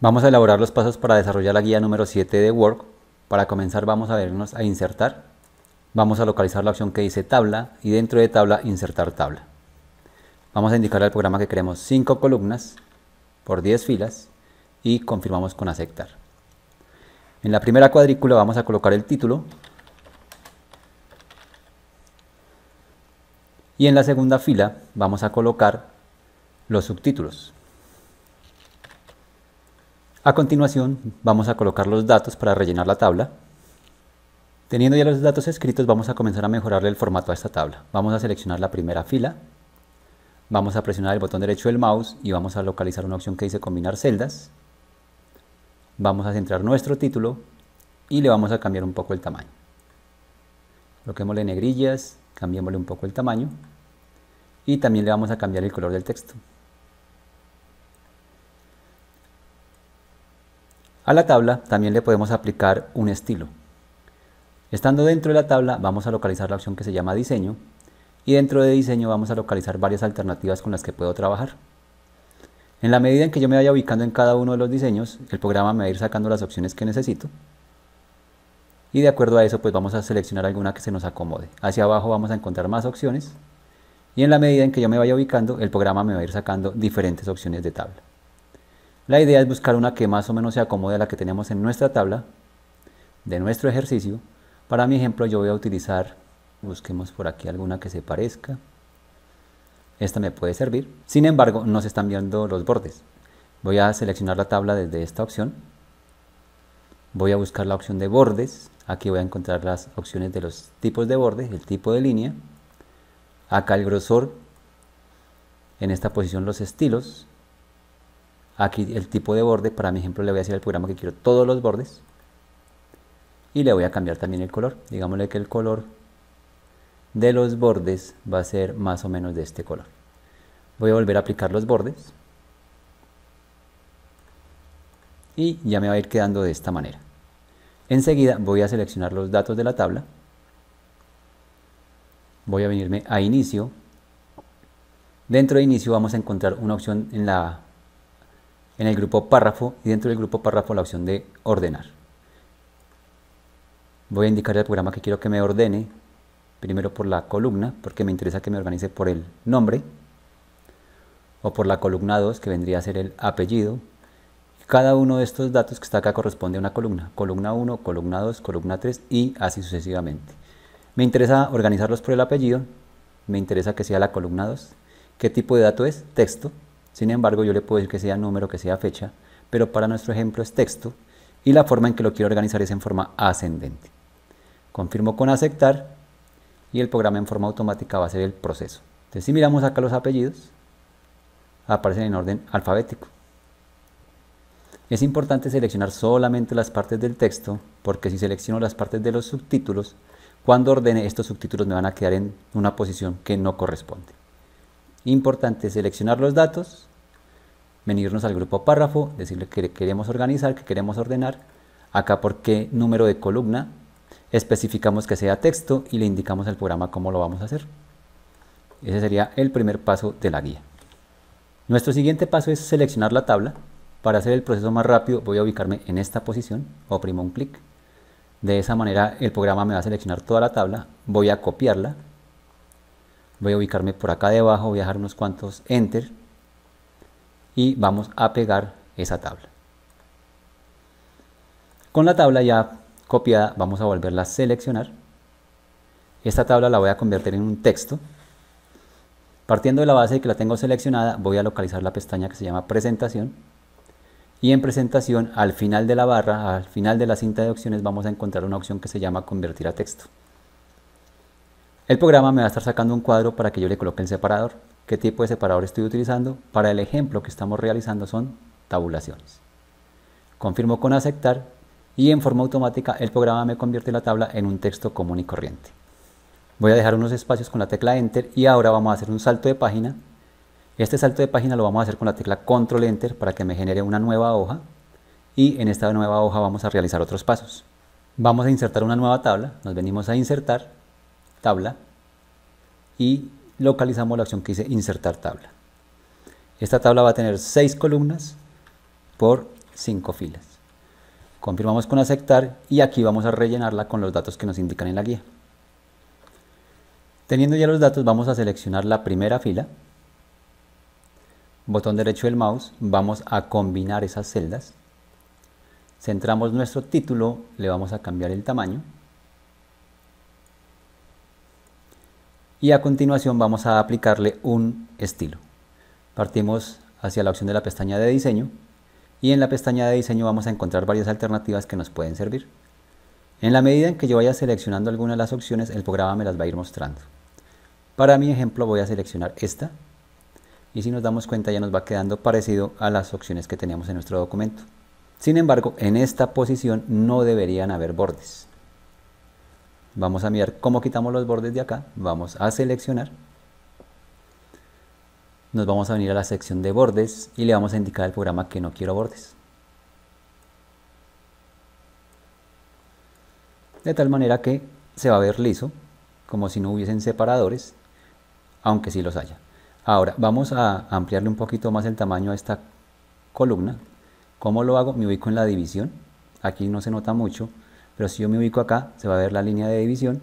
Vamos a elaborar los pasos para desarrollar la guía número 7 de Word. Para comenzar vamos a vernos a insertar. Vamos a localizar la opción que dice tabla y dentro de tabla insertar tabla. Vamos a indicarle al programa que queremos 5 columnas por 10 filas y confirmamos con aceptar. En la primera cuadrícula vamos a colocar el título y en la segunda fila vamos a colocar los subtítulos. A continuación vamos a colocar los datos para rellenar la tabla. Teniendo ya los datos escritos vamos a comenzar a mejorarle el formato a esta tabla. Vamos a seleccionar la primera fila, vamos a presionar el botón derecho del mouse y vamos a localizar una opción que dice combinar celdas. Vamos a centrar nuestro título y le vamos a cambiar un poco el tamaño. Coloquémosle negrillas, cambiémosle un poco el tamaño y también le vamos a cambiar el color del texto. A la tabla también le podemos aplicar un estilo. Estando dentro de la tabla vamos a localizar la opción que se llama diseño y dentro de diseño vamos a localizar varias alternativas con las que puedo trabajar. En la medida en que yo me vaya ubicando en cada uno de los diseños, el programa me va a ir sacando las opciones que necesito y de acuerdo a eso pues vamos a seleccionar alguna que se nos acomode. Hacia abajo vamos a encontrar más opciones y en la medida en que yo me vaya ubicando el programa me va a ir sacando diferentes opciones de tabla. La idea es buscar una que más o menos se acomode a la que tenemos en nuestra tabla de nuestro ejercicio. Para mi ejemplo yo voy a utilizar, busquemos por aquí alguna que se parezca. Esta me puede servir, sin embargo no se están viendo los bordes. Voy a seleccionar la tabla desde esta opción. Voy a buscar la opción de bordes. Aquí voy a encontrar las opciones de los tipos de borde, el tipo de línea. Acá el grosor, en esta posición los estilos. Aquí el tipo de borde, para mi ejemplo le voy a decir al programa que quiero todos los bordes. Y le voy a cambiar también el color. Digámosle que el color de los bordes va a ser más o menos de este color. Voy a volver a aplicar los bordes. Y ya me va a ir quedando de esta manera. Enseguida voy a seleccionar los datos de la tabla. Voy a venirme a inicio. Dentro de inicio vamos a encontrar una opción en el grupo párrafo y dentro del grupo párrafo la opción de ordenar. Voy a indicarle al programa que quiero que me ordene primero por la columna, porque me interesa que me organice por el nombre, o por la columna 2, que vendría a ser el apellido. Cada uno de estos datos que está acá corresponde a una columna. Columna 1, columna 2, columna 3 y así sucesivamente. Me interesa organizarlos por el apellido, me interesa que sea la columna 2. ¿Qué tipo de dato es? Texto. Sin embargo, yo le puedo decir que sea número, que sea fecha, pero para nuestro ejemplo es texto y la forma en que lo quiero organizar es en forma ascendente. Confirmo con aceptar y el programa en forma automática va a hacer el proceso. Entonces, si miramos acá los apellidos, aparecen en orden alfabético. Es importante seleccionar solamente las partes del texto, porque si selecciono las partes de los subtítulos, cuando ordene estos subtítulos me van a quedar en una posición que no corresponde. Importante seleccionar los datos, venirnos al grupo párrafo, decirle que queremos organizar, que queremos ordenar. Acá por qué número de columna, especificamos que sea texto y le indicamos al programa cómo lo vamos a hacer. Ese sería el primer paso de la guía. Nuestro siguiente paso es seleccionar la tabla. Para hacer el proceso más rápido voy a ubicarme en esta posición, oprimo un clic. De esa manera el programa me va a seleccionar toda la tabla, voy a copiarla. Voy a ubicarme por acá debajo, voy a dejar unos cuantos enter y vamos a pegar esa tabla. Con la tabla ya copiada vamos a volverla a seleccionar. Esta tabla la voy a convertir en un texto. Partiendo de la base de que la tengo seleccionada, voy a localizar la pestaña que se llama presentación y en presentación al final de la barra, al final de la cinta de opciones vamos a encontrar una opción que se llama convertir a texto. El programa me va a estar sacando un cuadro para que yo le coloque el separador. ¿Qué tipo de separador estoy utilizando? Para el ejemplo que estamos realizando son tabulaciones. Confirmo con aceptar y en forma automática el programa me convierte la tabla en un texto común y corriente. Voy a dejar unos espacios con la tecla Enter y ahora vamos a hacer un salto de página. Este salto de página lo vamos a hacer con la tecla Control Enter para que me genere una nueva hoja y en esta nueva hoja vamos a realizar otros pasos. Vamos a insertar una nueva tabla, nos venimos a insertar tabla y localizamos la opción que dice insertar tabla. Esta tabla va a tener 6 columnas por 5 filas. Confirmamos con aceptar y aquí vamos a rellenarla con los datos que nos indican en la guía. Teniendo ya los datos, vamos a seleccionar la primera fila. Botón derecho del mouse, vamos a combinar esas celdas. Centramos nuestro título, le vamos a cambiar el tamaño. Y a continuación vamos a aplicarle un estilo. Partimos hacia la opción de la pestaña de diseño y en la pestaña de diseño vamos a encontrar varias alternativas que nos pueden servir. En la medida en que yo vaya seleccionando alguna de las opciones, el programa me las va a ir mostrando. Para mi ejemplo voy a seleccionar esta y si nos damos cuenta ya nos va quedando parecido a las opciones que teníamos en nuestro documento. Sin embargo, en esta posición no deberían haber bordes. Vamos a mirar cómo quitamos los bordes de acá, vamos a seleccionar, nos vamos a venir a la sección de bordes y le vamos a indicar al programa que no quiero bordes. De tal manera que se va a ver liso, como si no hubiesen separadores, aunque sí los haya. Ahora vamos a ampliarle un poquito más el tamaño a esta columna. ¿Cómo lo hago? Me ubico en la división, aquí no se nota mucho, pero si yo me ubico acá, se va a ver la línea de división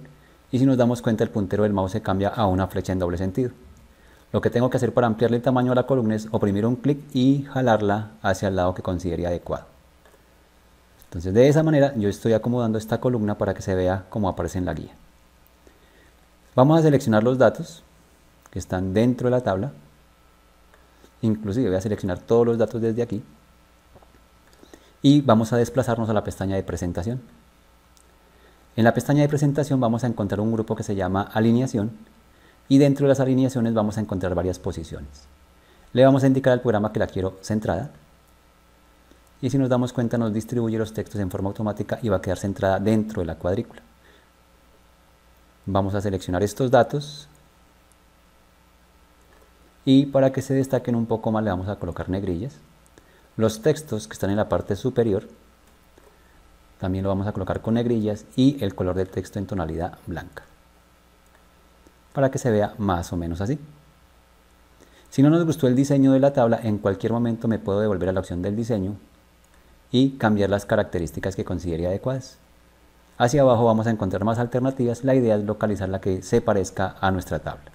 y si nos damos cuenta el puntero del mouse se cambia a una flecha en doble sentido. Lo que tengo que hacer para ampliarle el tamaño a la columna es oprimir un clic y jalarla hacia el lado que considere adecuado. Entonces de esa manera yo estoy acomodando esta columna para que se vea como aparece en la guía. Vamos a seleccionar los datos que están dentro de la tabla. Inclusive voy a seleccionar todos los datos desde aquí. Y vamos a desplazarnos a la pestaña de presentación. En la pestaña de presentación vamos a encontrar un grupo que se llama alineación y dentro de las alineaciones vamos a encontrar varias posiciones. Le vamos a indicar al programa que la quiero centrada y si nos damos cuenta nos distribuye los textos en forma automática y va a quedar centrada dentro de la cuadrícula. Vamos a seleccionar estos datos y para que se destaquen un poco más le vamos a colocar negrillas. Los textos que están en la parte superior también lo vamos a colocar con negrillas y el color del texto en tonalidad blanca para que se vea más o menos así. Si no nos gustó el diseño de la tabla, en cualquier momento me puedo devolver a la opción del diseño y cambiar las características que considere adecuadas. Hacia abajo vamos a encontrar más alternativas, la idea es localizar la que se parezca a nuestra tabla.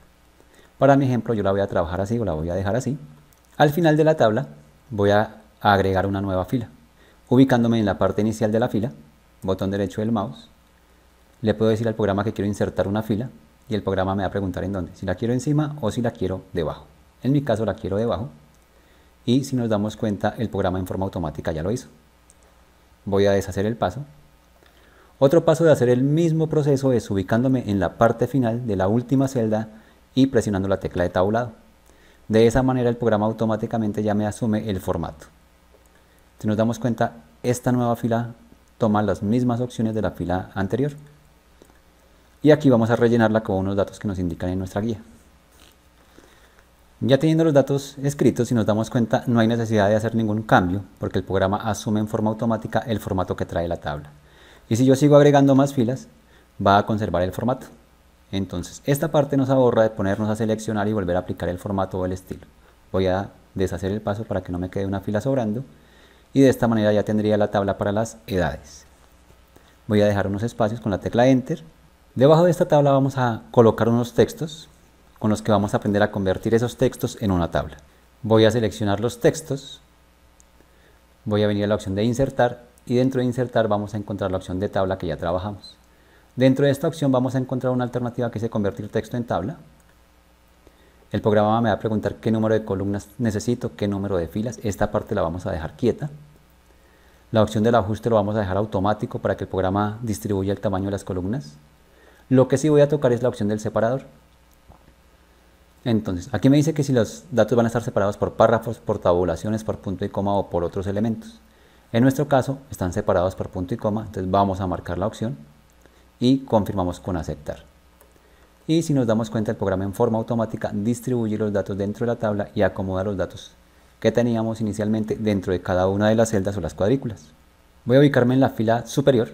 Para mi ejemplo yo la voy a trabajar así o la voy a dejar así. Al final de la tabla voy a agregar una nueva fila. Ubicándome en la parte inicial de la fila, botón derecho del mouse, le puedo decir al programa que quiero insertar una fila y el programa me va a preguntar en dónde, si la quiero encima o si la quiero debajo. En mi caso la quiero debajo y si nos damos cuenta el programa en forma automática ya lo hizo. Voy a deshacer el paso. Otro paso de hacer el mismo proceso es ubicándome en la parte final de la última celda y presionando la tecla de tabulado. De esa manera el programa automáticamente ya me asume el formato. Si nos damos cuenta, esta nueva fila toma las mismas opciones de la fila anterior. Y aquí vamos a rellenarla con unos datos que nos indican en nuestra guía. Ya teniendo los datos escritos, si nos damos cuenta, no hay necesidad de hacer ningún cambio, porque el programa asume en forma automática el formato que trae la tabla. Y si yo sigo agregando más filas, va a conservar el formato. Entonces, esta parte nos ahorra de ponernos a seleccionar y volver a aplicar el formato o el estilo. Voy a deshacer el paso para que no me quede una fila sobrando. Y de esta manera ya tendría la tabla para las edades. Voy a dejar unos espacios con la tecla Enter. Debajo de esta tabla vamos a colocar unos textos con los que vamos a aprender a convertir esos textos en una tabla. Voy a seleccionar los textos, voy a venir a la opción de insertar y dentro de insertar vamos a encontrar la opción de tabla que ya trabajamos. Dentro de esta opción vamos a encontrar una alternativa que dice convertir texto en tabla. El programa me va a preguntar qué número de columnas necesito, qué número de filas. Esta parte la vamos a dejar quieta. La opción del ajuste lo vamos a dejar automático para que el programa distribuya el tamaño de las columnas. Lo que sí voy a tocar es la opción del separador. Entonces, aquí me dice que si los datos van a estar separados por párrafos, por tabulaciones, por punto y coma o por otros elementos. En nuestro caso, están separados por punto y coma, entonces vamos a marcar la opción y confirmamos con aceptar. Y si nos damos cuenta, el programa en forma automática distribuye los datos dentro de la tabla y acomoda los datos que teníamos inicialmente dentro de cada una de las celdas o las cuadrículas. Voy a ubicarme en la fila superior,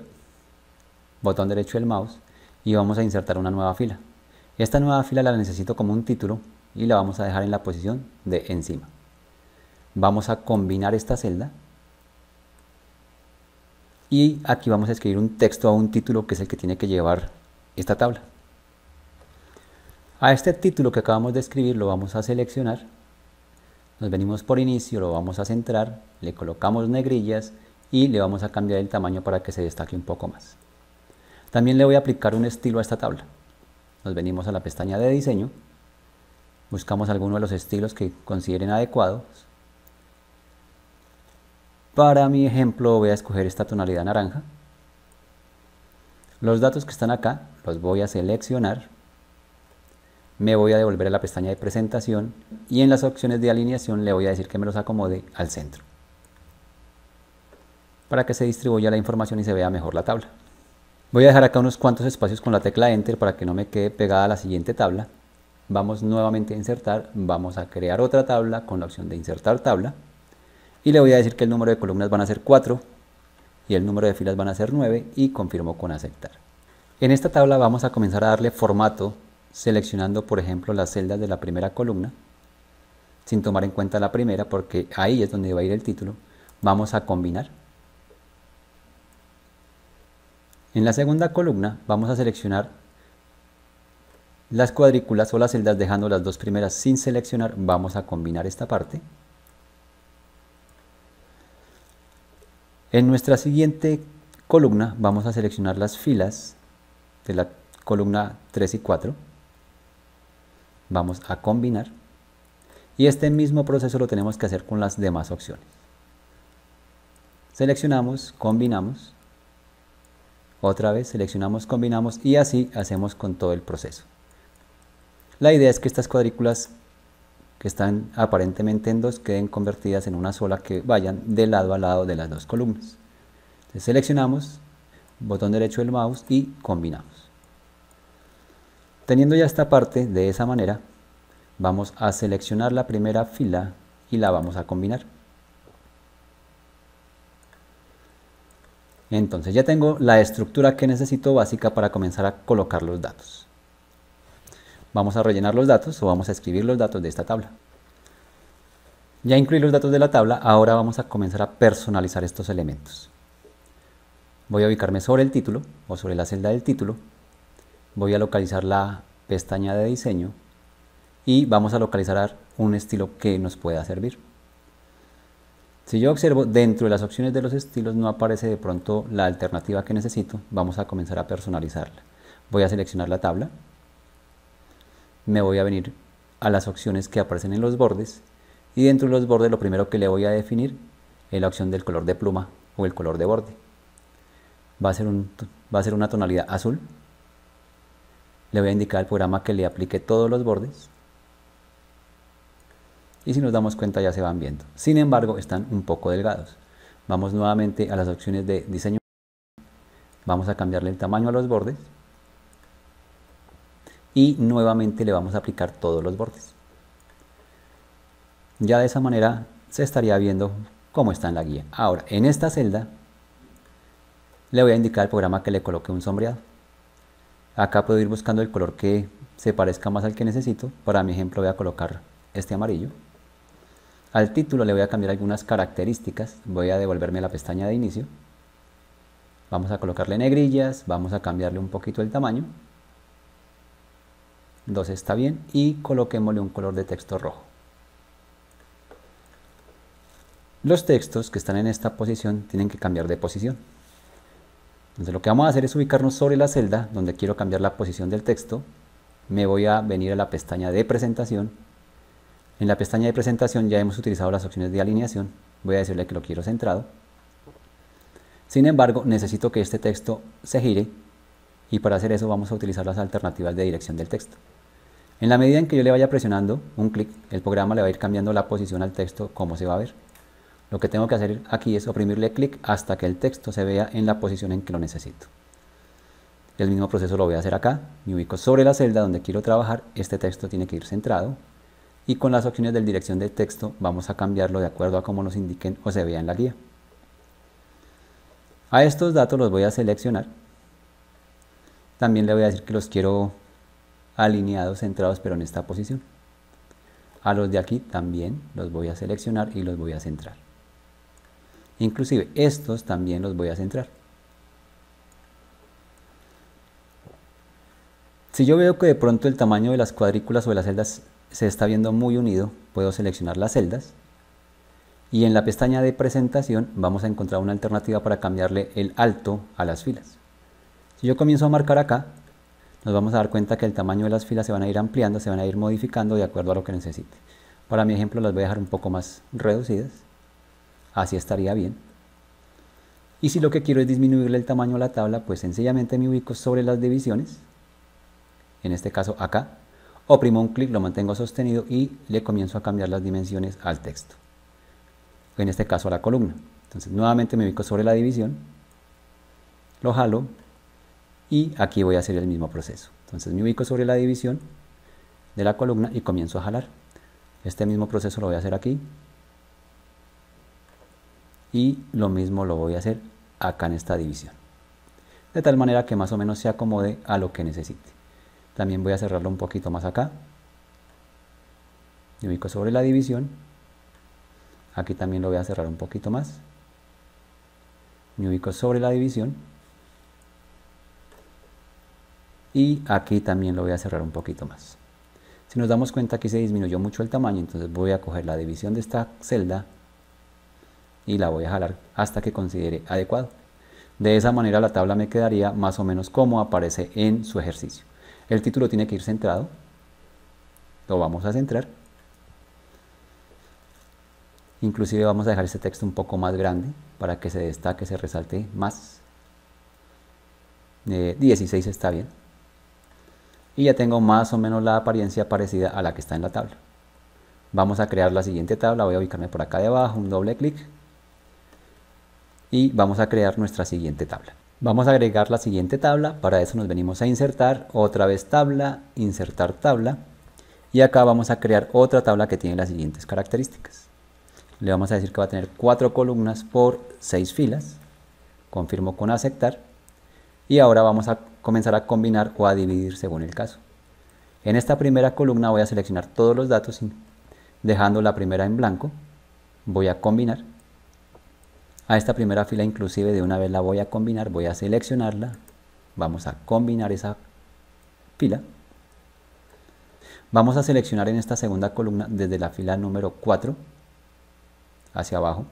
botón derecho del mouse, y vamos a insertar una nueva fila. Esta nueva fila la necesito como un título y la vamos a dejar en la posición de encima. Vamos a combinar esta celda Y aquí vamos a escribir un texto o un título que es el que tiene que llevar esta tabla. A este título que acabamos de escribir lo vamos a seleccionar. Nos venimos por inicio, lo vamos a centrar, le colocamos negrillas y le vamos a cambiar el tamaño para que se destaque un poco más. También le voy a aplicar un estilo a esta tabla. Nos venimos a la pestaña de diseño, buscamos alguno de los estilos que consideren adecuados. Para mi ejemplo voy a escoger esta tonalidad naranja. Los datos que están acá los voy a seleccionar. Me voy a devolver a la pestaña de presentación y en las opciones de alineación le voy a decir que me los acomode al centro, para que se distribuya la información y se vea mejor la tabla. Voy a dejar acá unos cuantos espacios con la tecla Enter para que no me quede pegada a la siguiente tabla. Vamos nuevamente a insertar, vamos a crear otra tabla con la opción de insertar tabla. Y le voy a decir que el número de columnas van a ser 4 y el número de filas van a ser 9 y confirmo con aceptar. En esta tabla vamos a comenzar a darle formato seleccionando por ejemplo las celdas de la primera columna sin tomar en cuenta la primera porque ahí es donde va a ir el título. Vamos a combinar. En la segunda columna vamos a seleccionar las cuadrículas o las celdas dejando las dos primeras sin seleccionar. Vamos a combinar esta parte. En nuestra siguiente columna vamos a seleccionar las filas de la columna 3 y 4. Vamos a combinar. Y este mismo proceso lo tenemos que hacer con las demás opciones. Seleccionamos, combinamos. Otra vez seleccionamos, combinamos y así hacemos con todo el proceso. La idea es que estas cuadrículas que están aparentemente en dos queden convertidas en una sola que vayan de lado a lado de las dos columnas. Entonces seleccionamos, botón derecho del mouse y combinamos. Teniendo ya esta parte de esa manera, vamos a seleccionar la primera fila y la vamos a combinar. Entonces ya tengo la estructura que necesito básica para comenzar a colocar los datos. Vamos a rellenar los datos o vamos a escribir los datos de esta tabla. Ya incluí los datos de la tabla, ahora vamos a comenzar a personalizar estos elementos. Voy a ubicarme sobre el título o sobre la celda del título. Voy a localizar la pestaña de diseño y vamos a localizar un estilo que nos pueda servir. Si yo observo dentro de las opciones de los estilos no aparece de pronto la alternativa que necesito, vamos a comenzar a personalizarla. Voy a seleccionar la tabla. Me voy a venir a las opciones que aparecen en los bordes y dentro de los bordes lo primero que le voy a definir es la opción del color de pluma o el color de borde. Va a ser una tonalidad azul. Le voy a indicar al programa que le aplique todos los bordes y si nos damos cuenta ya se van viendo. Sin embargo están un poco delgados. Vamos nuevamente a las opciones de diseño. Vamos a cambiarle el tamaño a los bordes. Y nuevamente le vamos a aplicar todos los bordes. Ya de esa manera se estaría viendo cómo está en la guía. Ahora, en esta celda le voy a indicar al programa que le coloque un sombreado. Acá puedo ir buscando el color que se parezca más al que necesito. Para mi ejemplo voy a colocar este amarillo. Al título le voy a cambiar algunas características. Voy a devolverme a la pestaña de inicio. Vamos a colocarle negrillas, vamos a cambiarle un poquito el tamaño. 2 está bien y coloquémosle un color de texto rojo. Los textos que están en esta posición tienen que cambiar de posición. Entonces lo que vamos a hacer es ubicarnos sobre la celda donde quiero cambiar la posición del texto. Me voy a venir a la pestaña de presentación. En la pestaña de presentación ya hemos utilizado las opciones de alineación. Voy a decirle que lo quiero centrado. Sin embargo, necesito que este texto se gire y para hacer eso vamos a utilizar las alternativas de dirección del texto. En la medida en que yo le vaya presionando un clic, el programa le va a ir cambiando la posición al texto como se va a ver. Lo que tengo que hacer aquí es oprimirle clic hasta que el texto se vea en la posición en que lo necesito. El mismo proceso lo voy a hacer acá. Me ubico sobre la celda donde quiero trabajar. Este texto tiene que ir centrado. Y con las opciones de dirección del texto vamos a cambiarlo de acuerdo a cómo nos indiquen o se vea en la guía. A estos datos los voy a seleccionar. También le voy a decir que los quiero alineados, centrados, pero en esta posición. A los de aquí también los voy a seleccionar y los voy a centrar. Inclusive estos también los voy a centrar. Si yo veo que de pronto el tamaño de las cuadrículas o de las celdas se está viendo muy unido, puedo seleccionar las celdas y en la pestaña de presentación vamos a encontrar una alternativa para cambiarle el alto a las filas. Si yo comienzo a marcar acá, nos vamos a dar cuenta que el tamaño de las filas se van a ir ampliando, se van a ir modificando de acuerdo a lo que necesite. Para mi ejemplo las voy a dejar un poco más reducidas, así estaría bien. Y si lo que quiero es disminuirle el tamaño a la tabla, pues sencillamente me ubico sobre las divisiones, en este caso acá, oprimo un clic, lo mantengo sostenido y le comienzo a cambiar las dimensiones al texto. En este caso a la columna. Entonces nuevamente me ubico sobre la división, lo jalo y aquí voy a hacer el mismo proceso. Entonces me ubico sobre la división de la columna y comienzo a jalar. Este mismo proceso lo voy a hacer aquí y lo mismo lo voy a hacer acá en esta división, de tal manera que más o menos se acomode a lo que necesite. También voy a cerrarlo un poquito más acá, me ubico sobre la división, aquí también lo voy a cerrar un poquito más, me ubico sobre la división y aquí también lo voy a cerrar un poquito más. Si nos damos cuenta aquí se disminuyó mucho el tamaño, entonces voy a coger la división de esta celda y la voy a jalar hasta que considere adecuado. De esa manera la tabla me quedaría más o menos como aparece en su ejercicio. El título tiene que ir centrado, lo vamos a centrar. Inclusive vamos a dejar este texto un poco más grande para que se destaque, se resalte más. 16 está bien. Y ya tengo más o menos la apariencia parecida a la que está en la tabla. Vamos a crear la siguiente tabla, voy a ubicarme por acá debajo, un doble clic y vamos a crear nuestra siguiente tabla. Vamos a agregar la siguiente tabla, para eso nos venimos a insertar, otra vez tabla, insertar tabla y acá vamos a crear otra tabla que tiene las siguientes características. Le vamos a decir que va a tener 4 columnas por 6 filas, confirmo con aceptar y ahora vamos a comenzar a combinar o a dividir según el caso. En esta primera columna voy a seleccionar todos los datos dejando la primera en blanco, voy a combinar. A esta primera fila inclusive de una vez la voy a combinar, voy a seleccionarla, vamos a combinar esa fila. Vamos a seleccionar en esta segunda columna desde la fila número 4 hacia abajo,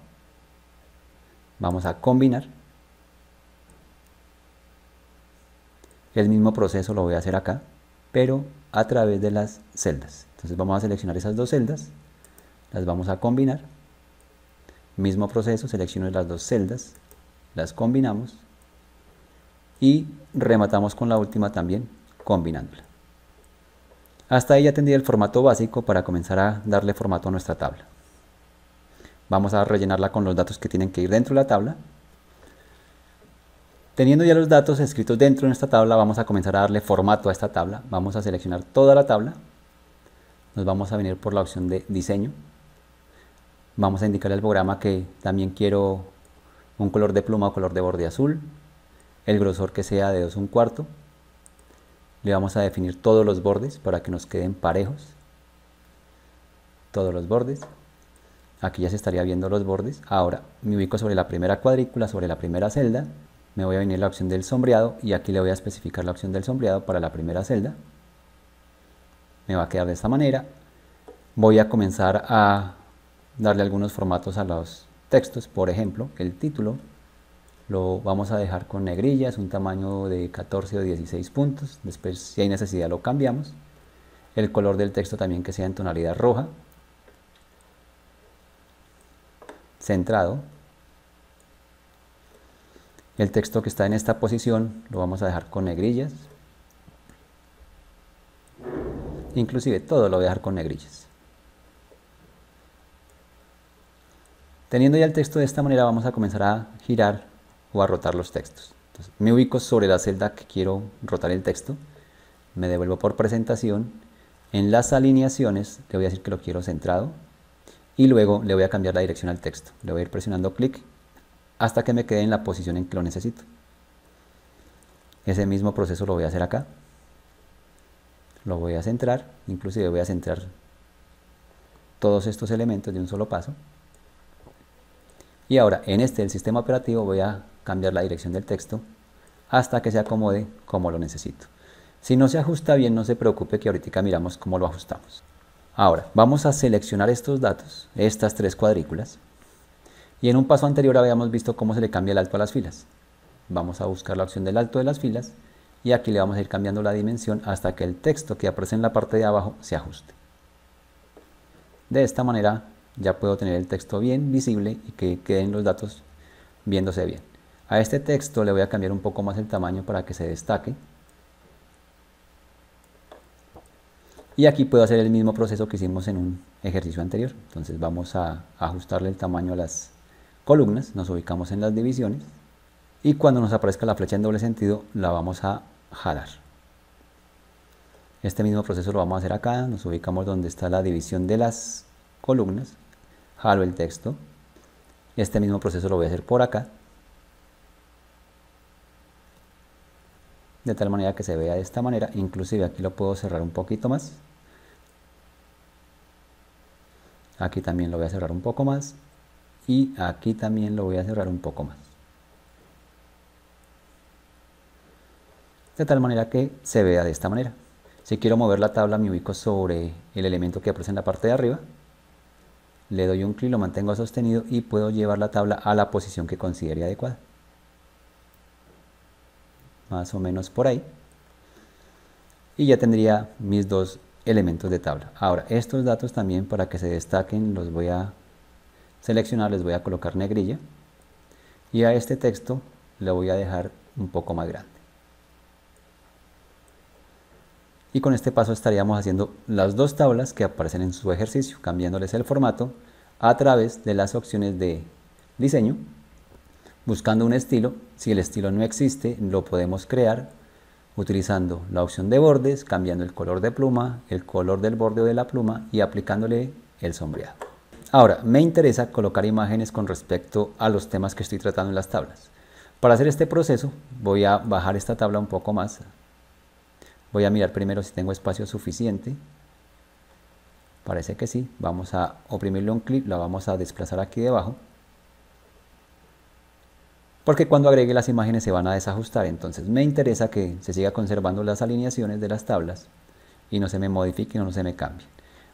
vamos a combinar. El mismo proceso lo voy a hacer acá, pero a través de las celdas. Entonces vamos a seleccionar esas dos celdas, las vamos a combinar. Mismo proceso, selecciono las dos celdas, las combinamos y rematamos con la última también combinándola. Hasta ahí ya tendría el formato básico para comenzar a darle formato a nuestra tabla. Vamos a rellenarla con los datos que tienen que ir dentro de la tabla. Teniendo ya los datos escritos dentro de esta tabla, vamos a comenzar a darle formato a esta tabla. Vamos a seleccionar toda la tabla, nos vamos a venir por la opción de diseño. Vamos a indicarle al programa que también quiero un color de pluma o color de borde azul, el grosor que sea de 2 1/4. Le vamos a definir todos los bordes para que nos queden parejos. Todos los bordes. Aquí ya se estaría viendo los bordes. Ahora me ubico sobre la primera cuadrícula, sobre la primera celda. Me voy a venir a la opción del sombreado y aquí le voy a especificar la opción del sombreado para la primera celda. Me va a quedar de esta manera. Voy a comenzar a darle algunos formatos a los textos. Por ejemplo, el título lo vamos a dejar con negrillas, un tamaño de 14 o 16 puntos. Después, si hay necesidad, lo cambiamos. El color del texto también que sea en tonalidad roja. Centrado. El texto que está en esta posición lo vamos a dejar con negrillas. Inclusive todo lo voy a dejar con negrillas. Teniendo ya el texto de esta manera, vamos a comenzar a girar o a rotar los textos. Entonces, me ubico sobre la celda que quiero rotar el texto, me devuelvo por presentación, en las alineaciones le voy a decir que lo quiero centrado y luego le voy a cambiar la dirección al texto. Le voy a ir presionando clic hasta que me quede en la posición en que lo necesito. Ese mismo proceso lo voy a hacer acá. Lo voy a centrar, inclusive voy a centrar todos estos elementos de un solo paso. Y ahora en el sistema operativo voy a cambiar la dirección del texto hasta que se acomode como lo necesito. Si no se ajusta bien, no se preocupe que ahorita miramos cómo lo ajustamos. Ahora, vamos a seleccionar estos datos, estas tres cuadrículas, y en un paso anterior habíamos visto cómo se le cambia el alto a las filas. Vamos a buscar la opción del alto de las filas y aquí le vamos a ir cambiando la dimensión hasta que el texto que aparece en la parte de abajo se ajuste. De esta manera ya puedo tener el texto bien visible y que queden los datos viéndose bien. A este texto le voy a cambiar un poco más el tamaño para que se destaque. Y aquí puedo hacer el mismo proceso que hicimos en un ejercicio anterior. Entonces vamos a ajustarle el tamaño a las columnas, nos ubicamos en las divisiones y cuando nos aparezca la flecha en doble sentido la vamos a jalar. Este mismo proceso lo vamos a hacer acá, nos ubicamos donde está la división de las columnas, jalo el texto, este mismo proceso lo voy a hacer por acá, de tal manera que se vea de esta manera, inclusive aquí lo puedo cerrar un poquito más, aquí también lo voy a cerrar un poco más y aquí también lo voy a cerrar un poco más. De tal manera que se vea de esta manera. Si quiero mover la tabla me ubico sobre el elemento que aparece en la parte de arriba, le doy un clic, lo mantengo sostenido y puedo llevar la tabla a la posición que considere adecuada. Más o menos por ahí. Y ya tendría mis dos elementos de tabla. Ahora, estos datos también para que se destaquen los voy a seleccionar, les voy a colocar negrilla. Y a este texto le voy a dejar un poco más grande. Y con este paso estaríamos haciendo las dos tablas que aparecen en su ejercicio, cambiándoles el formato a través de las opciones de diseño, buscando un estilo. Si el estilo no existe, lo podemos crear utilizando la opción de bordes, cambiando el color de pluma, el color del borde o de la pluma y aplicándole el sombreado. Ahora, me interesa colocar imágenes con respecto a los temas que estoy tratando en las tablas. Para hacer este proceso, voy a bajar esta tabla un poco más. Voy a mirar primero si tengo espacio suficiente. Parece que sí. Vamos a oprimirle un clic, la vamos a desplazar aquí debajo. Porque cuando agregue las imágenes se van a desajustar. Entonces me interesa que se siga conservando las alineaciones de las tablas y no se me modifiquen o no se me cambien.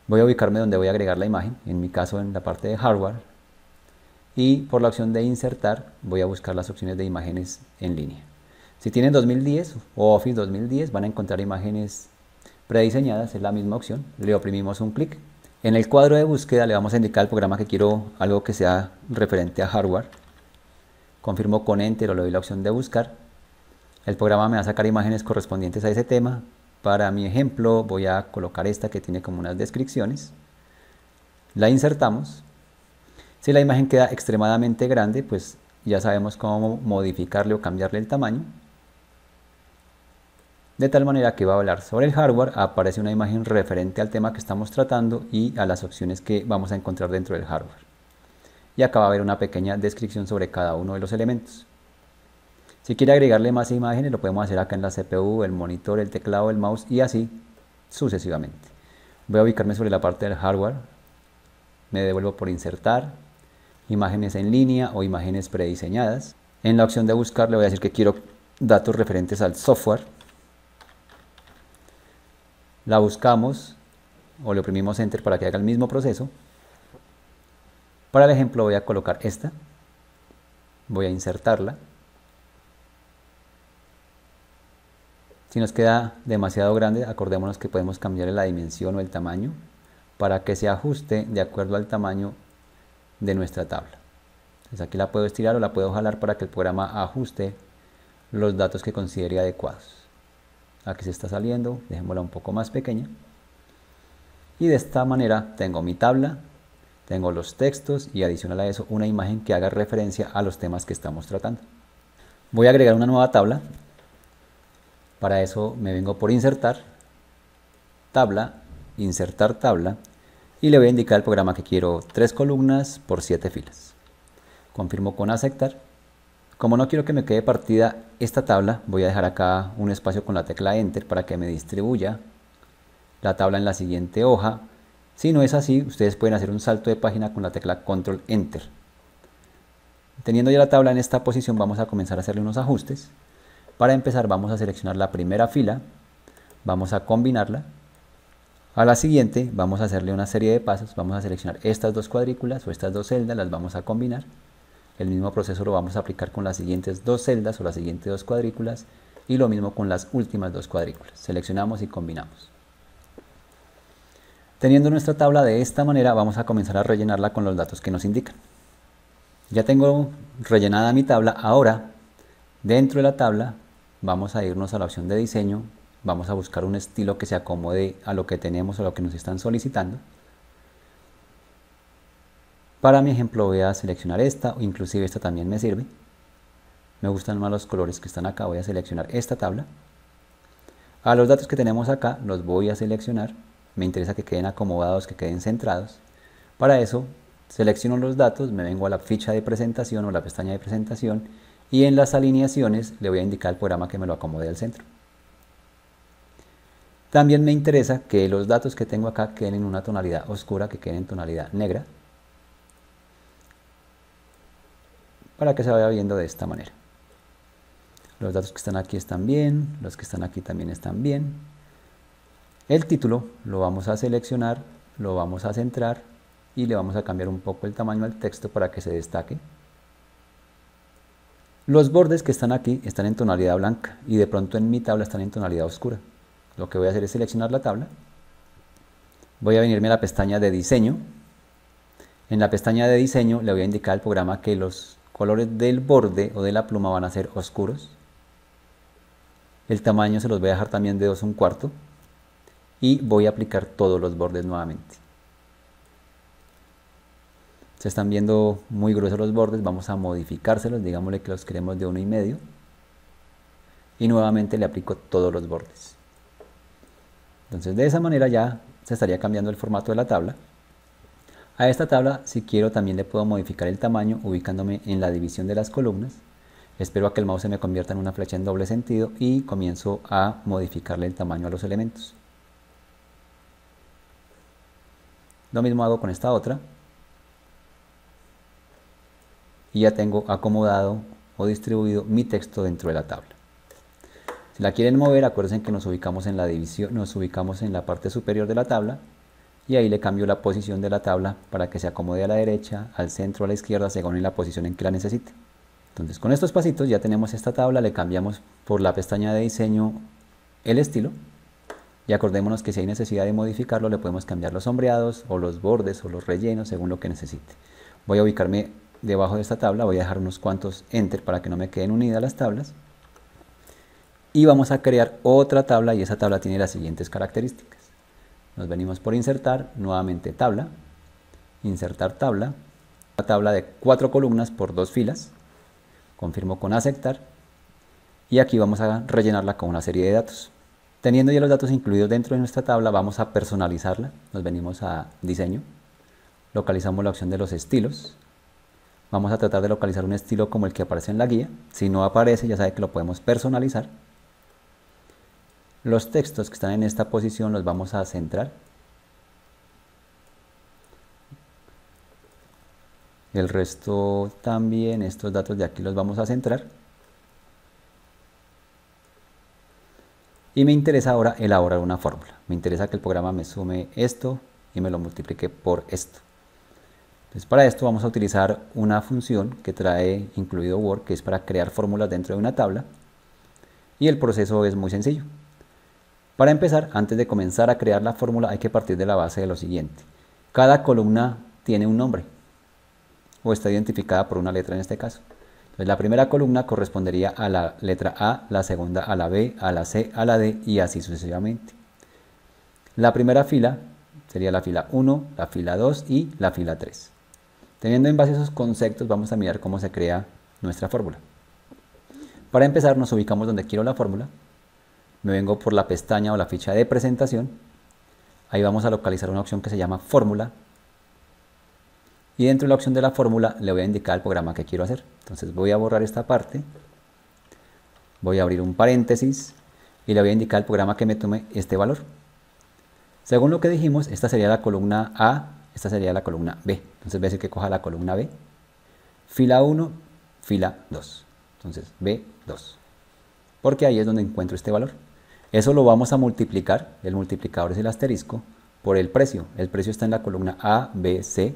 Voy a ubicarme donde voy a agregar la imagen, en mi caso en la parte de hardware. Y por la opción de insertar voy a buscar las opciones de imágenes en línea. Si tienen 2010 o Office 2010 van a encontrar imágenes prediseñadas, es la misma opción, le oprimimos un clic. En el cuadro de búsqueda le vamos a indicar al programa que quiero algo que sea referente a hardware. Confirmo con Enter o le doy la opción de buscar. El programa me va a sacar imágenes correspondientes a ese tema. Para mi ejemplo voy a colocar esta que tiene como unas descripciones. La insertamos. Si la imagen queda extremadamente grande, pues ya sabemos cómo modificarle o cambiarle el tamaño. De tal manera que va a hablar sobre el hardware, aparece una imagen referente al tema que estamos tratando y a las opciones que vamos a encontrar dentro del hardware. Y acá va a haber una pequeña descripción sobre cada uno de los elementos. Si quiere agregarle más imágenes, lo podemos hacer acá en la CPU, el monitor, el teclado, el mouse y así sucesivamente. Voy a ubicarme sobre la parte del hardware, me devuelvo por insertar, imágenes en línea o imágenes prediseñadas. En la opción de buscar le voy a decir que quiero datos referentes al software. La buscamos o le oprimimos Enter para que haga el mismo proceso. Para el ejemplo voy a colocar esta, voy a insertarla. Si nos queda demasiado grande, acordémonos que podemos cambiarle la dimensión o el tamaño para que se ajuste de acuerdo al tamaño de nuestra tabla. Entonces aquí la puedo estirar o la puedo jalar para que el programa ajuste los datos que considere adecuados. Aquí se está saliendo, dejémosla un poco más pequeña. Y de esta manera tengo mi tabla, tengo los textos y adicional a eso una imagen que haga referencia a los temas que estamos tratando. Voy a agregar una nueva tabla. Para eso me vengo por insertar, tabla, insertar tabla y le voy a indicar al programa que quiero 3 columnas por 7 filas. Confirmo con aceptar. Como no quiero que me quede partida esta tabla, voy a dejar acá un espacio con la tecla Enter para que me distribuya la tabla en la siguiente hoja. Si no es así, ustedes pueden hacer un salto de página con la tecla Control Enter. Teniendo ya la tabla en esta posición, vamos a comenzar a hacerle unos ajustes. Para empezar vamos a seleccionar la primera fila, vamos a combinarla. A la siguiente vamos a hacerle una serie de pasos, vamos a seleccionar estas dos cuadrículas o estas dos celdas, las vamos a combinar. El mismo proceso lo vamos a aplicar con las siguientes dos celdas o las siguientes dos cuadrículas y lo mismo con las últimas dos cuadrículas. Seleccionamos y combinamos. Teniendo nuestra tabla de esta manera, vamos a comenzar a rellenarla con los datos que nos indican. Ya tengo rellenada mi tabla. Ahora, dentro de la tabla, vamos a irnos a la opción de diseño. Vamos a buscar un estilo que se acomode a lo que tenemos o a lo que nos están solicitando. Para mi ejemplo voy a seleccionar esta, o inclusive esta también me sirve. Me gustan más los colores que están acá, voy a seleccionar esta tabla. A los datos que tenemos acá los voy a seleccionar. Me interesa que queden acomodados, que queden centrados. Para eso selecciono los datos, me vengo a la ficha de presentación o la pestaña de presentación y en las alineaciones le voy a indicar al programa que me lo acomode al centro. También me interesa que los datos que tengo acá queden en una tonalidad oscura, que queden en tonalidad negra, para que se vaya viendo de esta manera. Los datos que están aquí están bien, los que están aquí también están bien. El título lo vamos a seleccionar, lo vamos a centrar y le vamos a cambiar un poco el tamaño al texto para que se destaque. Los bordes que están aquí están en tonalidad blanca y de pronto en mi tabla están en tonalidad oscura. Lo que voy a hacer es seleccionar la tabla, voy a venirme a la pestaña de diseño. En la pestaña de diseño le voy a indicar al programa que los colores del borde o de la pluma van a ser oscuros. El tamaño se los voy a dejar también de 2 1/4 y voy a aplicar todos los bordes nuevamente. Se están viendo muy gruesos los bordes, vamos a modificárselos, digámosle que los queremos de 1,5 y nuevamente le aplico todos los bordes. Entonces de esa manera ya se estaría cambiando el formato de la tabla. A esta tabla, si quiero, también le puedo modificar el tamaño ubicándome en la división de las columnas. Espero a que el mouse se me convierta en una flecha en doble sentido y comienzo a modificarle el tamaño a los elementos. Lo mismo hago con esta otra. Y ya tengo acomodado o distribuido mi texto dentro de la tabla. Si la quieren mover, acuérdense que nos ubicamos en la división, nos ubicamos en la parte superior de la tabla y ahí le cambio la posición de la tabla para que se acomode a la derecha, al centro, a la izquierda, según en la posición en que la necesite. Entonces con estos pasitos ya tenemos esta tabla, le cambiamos por la pestaña de diseño el estilo y acordémonos que si hay necesidad de modificarlo le podemos cambiar los sombreados o los bordes o los rellenos según lo que necesite. Voy a ubicarme debajo de esta tabla, voy a dejar unos cuantos enter para que no me queden unidas las tablas y vamos a crear otra tabla y esa tabla tiene las siguientes características. Nos venimos por insertar, nuevamente tabla, insertar tabla, una tabla de 4 columnas por 2 filas, confirmo con aceptar y aquí vamos a rellenarla con una serie de datos. Teniendo ya los datos incluidos dentro de nuestra tabla vamos a personalizarla, nos venimos a diseño, localizamos la opción de los estilos. Vamos a tratar de localizar un estilo como el que aparece en la guía. Si no aparece, ya sabe que lo podemos personalizar. Los textos que están en esta posición los vamos a centrar. El resto también, estos datos de aquí los vamos a centrar. Y me interesa ahora elaborar una fórmula. Me interesa que el programa me sume esto y me lo multiplique por esto. Entonces para esto vamos a utilizar una función que trae incluido Word, que es para crear fórmulas dentro de una tabla. Y el proceso es muy sencillo. Para empezar, antes de comenzar a crear la fórmula hay que partir de la base de lo siguiente. Cada columna tiene un nombre o está identificada por una letra en este caso. Entonces la primera columna correspondería a la letra A, la segunda a la B, a la C, a la D y así sucesivamente. La primera fila sería la fila 1, la fila 2 y la fila 3. Teniendo en base esos conceptos vamos a mirar cómo se crea nuestra fórmula. Para empezar nos ubicamos donde quiero la fórmula, me vengo por la pestaña o la ficha de presentación, ahí vamos a localizar una opción que se llama fórmula y dentro de la opción de la fórmula le voy a indicar el programa que quiero hacer. Entonces voy a borrar esta parte, voy a abrir un paréntesis y le voy a indicar al programa que me tome este valor. Según lo que dijimos, esta sería la columna A, esta sería la columna B. Entonces voy a decir que coja la columna B, fila 1, fila 2. Entonces B2, porque ahí es donde encuentro este valor. Eso lo vamos a multiplicar, el multiplicador es el asterisco, por el precio. El precio está en la columna A, B, C,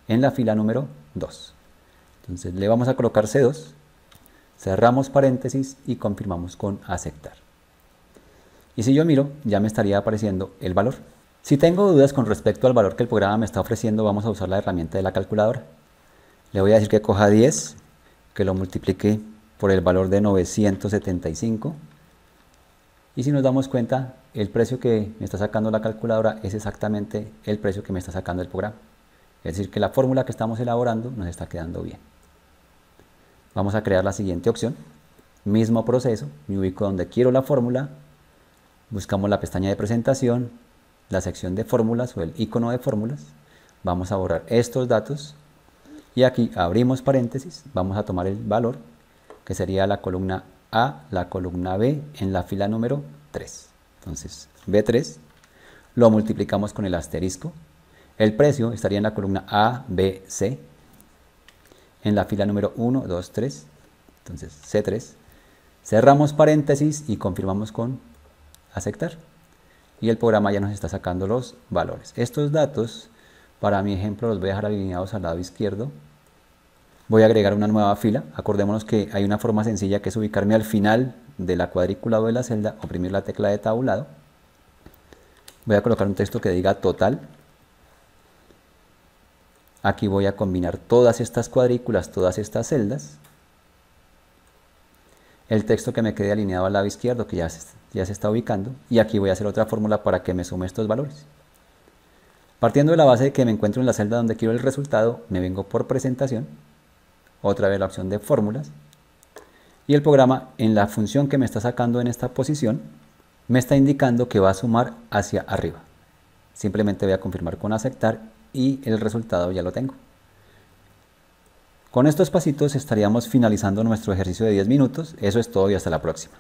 en la fila número 2. Entonces le vamos a colocar C2, cerramos paréntesis y confirmamos con aceptar. Y si yo miro, ya me estaría apareciendo el valor. Si tengo dudas con respecto al valor que el programa me está ofreciendo, vamos a usar la herramienta de la calculadora. Le voy a decir que coja 10, que lo multiplique por el valor de 975. Y si nos damos cuenta, el precio que me está sacando la calculadora es exactamente el precio que me está sacando el programa. Es decir, que la fórmula que estamos elaborando nos está quedando bien. Vamos a crear la siguiente opción. Mismo proceso, me ubico donde quiero la fórmula, buscamos la pestaña de presentación, la sección de fórmulas o el icono de fórmulas, vamos a borrar estos datos y aquí abrimos paréntesis, vamos a tomar el valor que sería la columna A, la columna B en la fila número 3. Entonces B3 lo multiplicamos con el asterisco, el precio estaría en la columna A, B, C en la fila número 1, 2, 3, entonces C3, cerramos paréntesis y confirmamos con aceptar. Y el programa ya nos está sacando los valores. Estos datos, para mi ejemplo, los voy a dejar alineados al lado izquierdo. Voy a agregar una nueva fila. Acordémonos que hay una forma sencilla que es ubicarme al final de la cuadrícula o de la celda, oprimir la tecla de tabulado. Voy a colocar un texto que diga total. Aquí voy a combinar todas estas cuadrículas, todas estas celdas. El texto que me quede alineado al lado izquierdo, que ya se está ubicando, y aquí voy a hacer otra fórmula para que me sume estos valores. Partiendo de la base de que me encuentro en la celda donde quiero el resultado, me vengo por presentación, otra vez la opción de fórmulas, y el programa en la función que me está sacando en esta posición, me está indicando que va a sumar hacia arriba. Simplemente voy a confirmar con aceptar y el resultado ya lo tengo. Con estos pasitos estaríamos finalizando nuestro ejercicio de 10 minutos. Eso es todo y hasta la próxima.